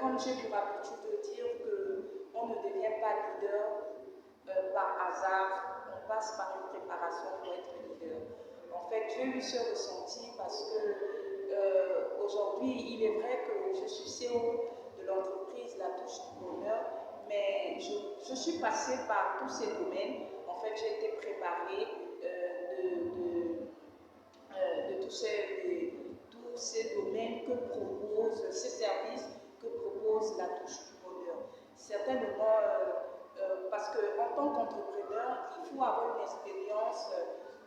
comme j'ai pour habitude de dire qu'on ne devient pas leader par hasard, on passe par une préparation pour être leader. En fait, j'ai eu ce ressenti parce que aujourd'hui, il est vrai que je suis CEO de l'entreprise La Touche du Bonheur, mais je suis passée par tous ces domaines. En fait, j'ai été préparée de tous ces domaines que propose, ces services que propose La Touche du Bonheur. Certainement, parce qu'en tant qu'entrepreneur, il faut avoir une expérience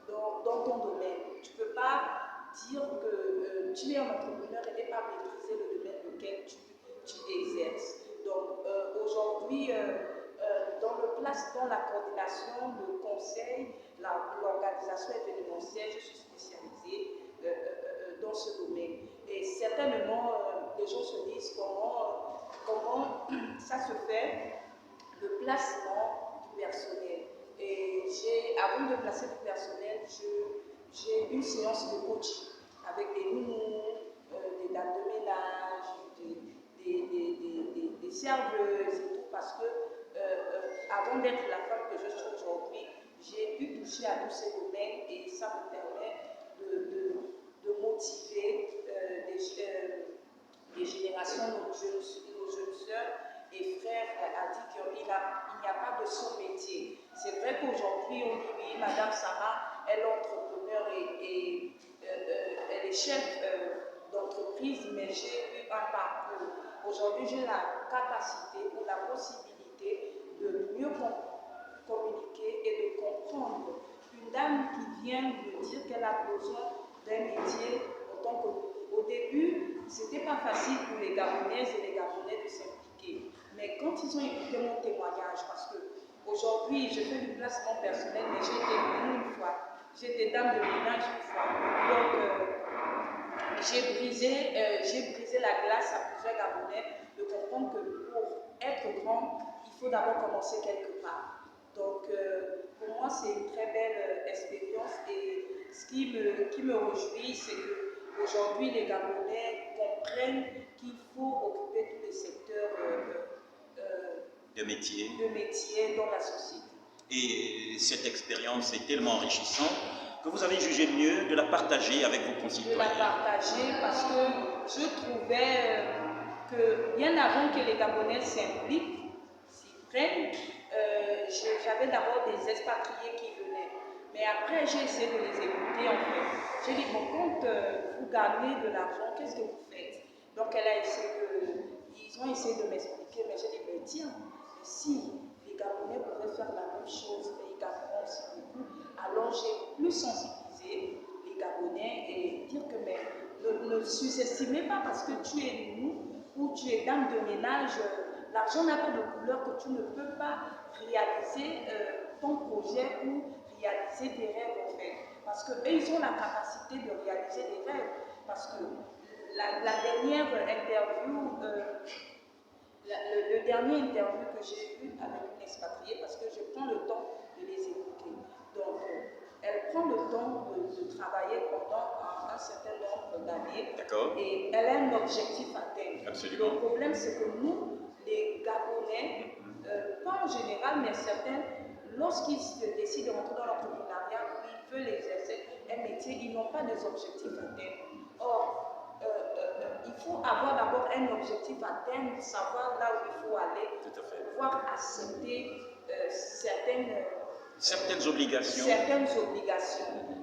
dans ton domaine. Tu ne peux pas dire que tu es un entrepreneur et ne pas maîtriser le domaine auquel tu exerces. Donc aujourd'hui, dans la coordination, le conseil, l'organisation événementielle, je suis spécialisée dans ce domaine. Et certainement, les gens se disent comment ça se fait, le placement du personnel. Et avant de placer du personnel, j'ai une séance de coaching avec des nounous, des dames de ménage, des serveuses et tout, parce que avant d'être la femme que je suis aujourd'hui, j'ai pu toucher à tous ces domaines et ça me permet de motiver des générations, nos jeunes sœurs et frères, a dit qu'il n'y a pas de son métier. C'est vrai qu'aujourd'hui, on dit oui, Madame Sarah, elle est entrepreneur et elle est chef d'entreprise, mais j'ai eu un parcours. Aujourd'hui, j'ai la capacité ou la possibilité de mieux communiquer et de comprendre. Une dame qui vient me dire qu'elle a besoin d'un métier autant qu'au début, c'était pas facile pour les Gabonaises et les Gabonais de s'impliquer. Mais quand ils ont écouté mon témoignage, parce que aujourd'hui, je fais du placement personnel, mais j'ai été venue une fois, j'ai été dame de ménage une fois. Donc, j'ai brisé la glace à plusieurs Gabonais de comprendre que pour être grand, il faut d'abord commencer quelque part. Donc, pour moi, c'est une très belle expérience et ce qui me réjouit, c'est qu'aujourd'hui, les Gabonais comprennent qu'il faut occuper tous les secteurs de métier dans la société. Et cette expérience est tellement enrichissante que vous avez jugé mieux de la partager avec vos concitoyens. De la partager parce que je trouvais que bien avant que les Gabonais s'impliquent, s'y prennent, j'avais d'abord des expatriés qui venaient. Mais après, j'ai essayé de les écouter en fait. J'ai dit, bon, quand vous gagnez de l'argent, qu'est-ce que vous faites? Donc ils ont essayé de m'expliquer, mais j'ai dit, mais tiens, si les Gabonais pouvaient faire la même chose, mais ils gagneront aussi beaucoup. Alors j'ai plus sensibilisé les Gabonais et dire que mais, ne sous-estimez pas parce que tu es nous ou tu es dame de ménage, l'argent n'a pas de couleur que tu ne peux pas réaliser ton projet ou réaliser tes rêves en fait. Parce qu'eux, ils ont la capacité de réaliser des rêves. Parce que la dernière interview, le dernier interview que j'ai eu avec une expatriée, parce que je prends le temps de les écouter. Donc, elle prend le temps de travailler pendant un certain nombre d'années. Et elle a un objectif à atteindre. Absolument. Le problème, c'est que nous, les Gabonais, pas en général, mais certains, lorsqu'ils décident de rentrer dans l'entrepreneuriat, ils veulent exercer un métier, ils n'ont pas des objectifs à atteindre. Or, il faut avoir d'abord un objectif à atteindre, savoir là où il faut aller, pouvoir accepter certaines obligations.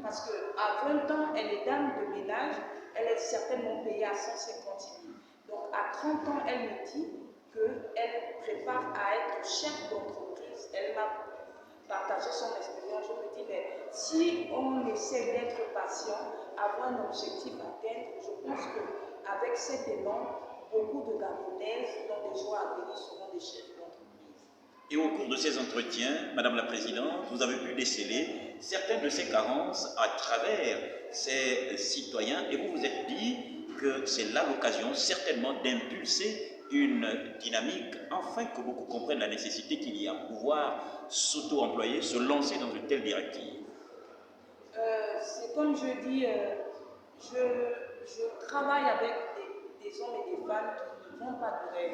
Parce qu'à 20 ans, elle est dame de ménage, elle est certainement payée à 150 000. Donc à 30 ans, elle me dit qu'elle prépare à être chef d'entreprise. Elle m'a partagé son expérience. Je me dis, mais si on essaie d'être patient, avoir un objectif à atteindre, je pense qu'avec cet élan, beaucoup de Gabonaises dans les jours à venir seront des chefs d'entreprise. Et au cours de ces entretiens, Madame la Présidente, vous avez pu déceler certaines de ces carences à travers ces citoyens et vous vous êtes dit que c'est là l'occasion certainement d'impulser une dynamique, afin que beaucoup comprennent la nécessité qu'il y a à pouvoir s'auto-employer, se lancer dans une telle directive. C'est comme je dis, je travaille avec des hommes et des femmes qui ne vont pas bref.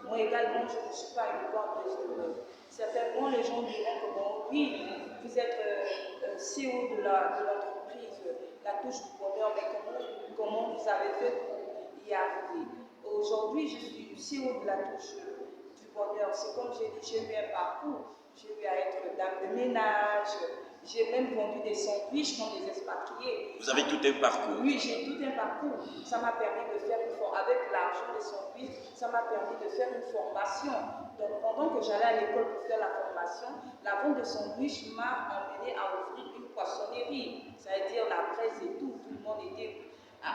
Moi également, je ne suis pas une vendeuse de rêve. Certainement, les gens diront que bon, oui, vous êtes CEO de l'entreprise, la touche du bonheur, mais comment vous avez fait pour y arriver? Aujourd'hui, je suis CEO de la touche du bonheur. C'est comme j'ai dit, j'ai eu un parcours. J'ai eu à être dame de ménage. J'ai même vendu des sandwichs comme des expatriés. Vous avez tout un parcours. Oui, j'ai tout un parcours. Ça m'a permis de faire une formation. Avec l'argent des sandwichs, ça m'a permis de faire une formation. Donc, pendant que j'allais à l'école pour faire la formation, la vente de sandwichs m'a emmené à ouvrir une poissonnerie. C'est-à-dire la presse et tout. Tout le monde était.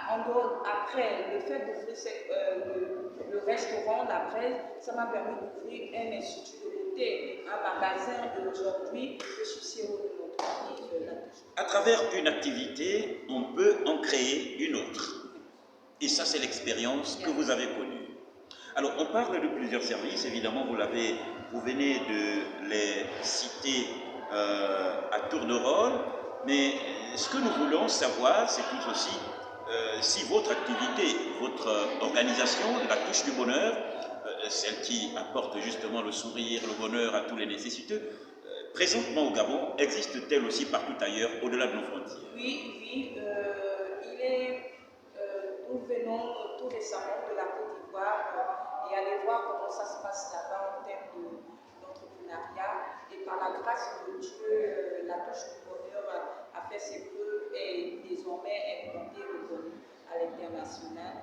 En dehors, après, le fait d'ouvrir le restaurant, la presse, ça m'a permis d'ouvrir un institut de beauté, un magasin. Et aujourd'hui, je suis CEO de l'entreprise. À travers une activité, on peut en créer une autre. Et ça, c'est l'expérience que vous avez connue. Alors, on parle de plusieurs services, évidemment, vous venez de les citer à tour de rôle, mais ce que nous voulons savoir, c'est tout aussi si votre activité, votre organisation, la touche du bonheur, celle qui apporte justement le sourire, le bonheur à tous les nécessiteux, présentement au Gabon, existe-t-elle aussi partout ailleurs, au-delà de nos frontières? Oui, oui, nous venons tout récemment de la Côte d'Ivoire et aller voir comment ça se passe là-bas en termes d'entrepreneuriat. Et par la grâce de Dieu, la touche du bonheur a fait ses preuves et désormais est montée reconnue à l'international.